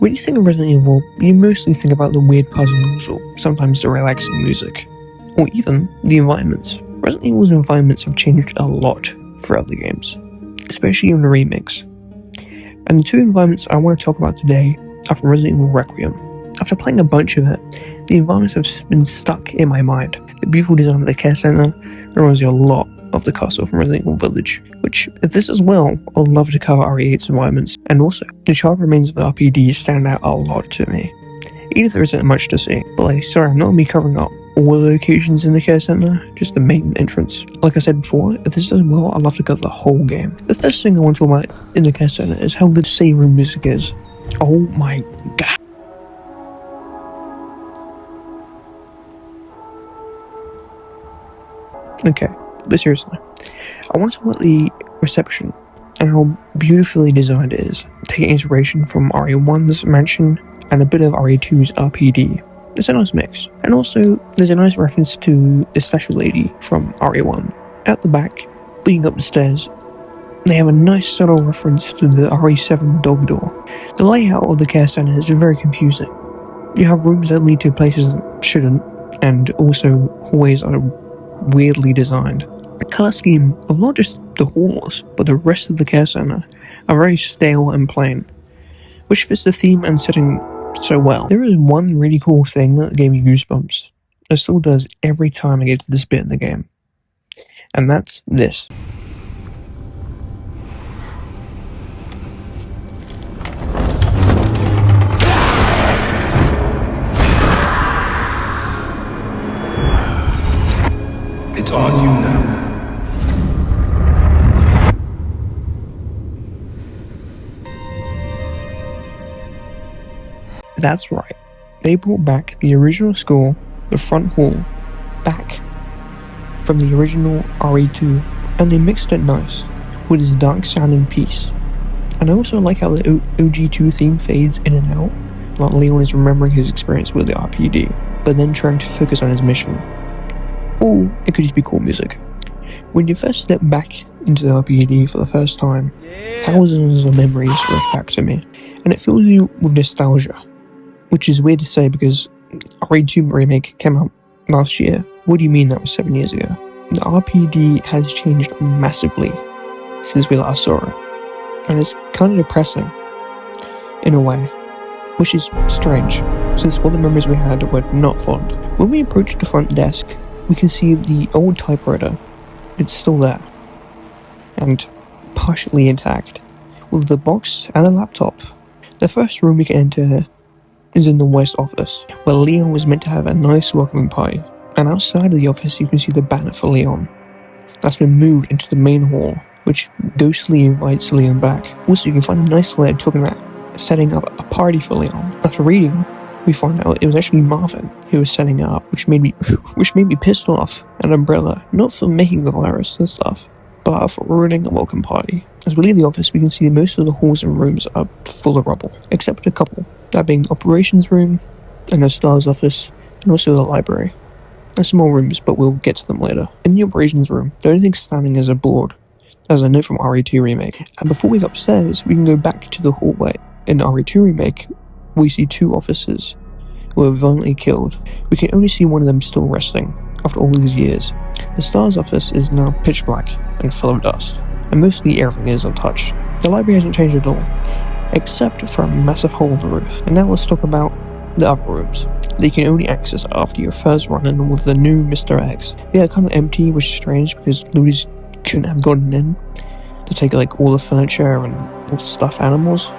When you think of Resident Evil, you mostly think about the weird puzzles or sometimes the relaxing music, or even the environments. Resident Evil's environments have changed a lot throughout the games, especially in the remakes. And the two environments I want to talk about today are from Resident Evil Requiem. After playing a bunch of it, the environments have been stuck in my mind. The beautiful design of the care center reminds me a lot of the castle from Resident Evil Village, which, if this is well, I'd love to cover RE8's environments. And also, the charred remains of the RPD stand out a lot to me, even if there isn't much to see. But sorry, I'm not going to be covering up all the locations in the care center, just the main entrance. Like I said before, if this does well, I'd love to cover the whole game. The first thing I want to talk about in the care center is how good save room music is. Oh my god. Okay, but seriously, I want to talk about the reception and how beautifully designed it is, taking inspiration from RE1's mansion and a bit of RE2's RPD. It's a nice mix. And also, there's a nice reference to the statue lady from RE1. At the back, leading up the stairs, they have a nice subtle reference to the RE7 dog door. The layout of the care center is very confusing. You have rooms that lead to places that shouldn't, and also hallways are weirdly designed. The colour scheme of not just the halls, but the rest of the care center are very stale and plain, which fits the theme and setting so well. There is one really cool thing that gave me goosebumps. It still does every time I get to this bit in the game. And that's this. It's on you now. That's right. They brought back the original school, the front hall, back from the original RE2, and they mixed it nice with this dark sounding piece. And I also like how the OG2 theme fades in and out, like Leon is remembering his experience with the RPD, but then trying to focus on his mission. Or it could just be cool music. When you first step back into the RPD for the first time, thousands of memories rush back to me, and it fills you with nostalgia. Which is weird to say because RE2 remake came out last year. What do you mean that was 7 years ago? The RPD has changed massively since we last saw it. And it's kind of depressing, in a way. Which is strange, since all the memories we had were not fond. When we approach the front desk, we can see the old typewriter. It's still there. And partially intact, with the box and a laptop. The first room we can enter is in the West office, where Leon was meant to have a nice welcoming party. And outside of the office you can see the banner for Leon. That's been moved into the main hall, which ghostly invites Leon back. Also, you can find a nice letter talking about setting up a party for Leon. After reading, we find out it was actually Marvin who was setting it up, which made me pissed off at Umbrella, not for making the virus and stuff, but for ruining a welcome party. As we leave the office, we can see most of the halls and rooms are full of rubble, except a couple, that being the operations room, and the STAR's office, and also the library. There's some more rooms, but we'll get to them later. In the operations room, the only thing standing is a board, as a note from RE2 Remake. And before we go upstairs, we can go back to the hallway. In RE2 Remake, we see two officers who were violently killed. We can only see one of them still resting, after all these years. The STAR's office is now pitch black and full of dust, and mostly everything is untouched. The library hasn't changed at all, except for a massive hole in the roof. And now let's talk about the other rooms that you can only access after your first run-in with the new Mr. X. They are kind of empty, which is strange because Louis couldn't have gotten in to take all the furniture and all the stuffed animals.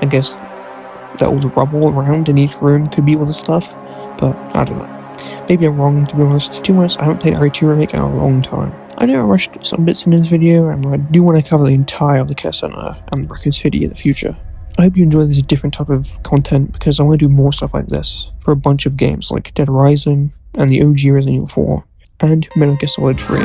I guess that all the rubble around in each room could be all the stuff, but I don't know. Maybe I'm wrong, to be honest. To be honest, I haven't played RE2 Remake in a long time. I know I rushed some bits in this video, and I do want to cover the entire of the care center and Raccoon City in the future. I hope you enjoy this different type of content, because I want to do more stuff like this for a bunch of games like Dead Rising and the OG Resident Evil 4 and Metal Gear Solid 3.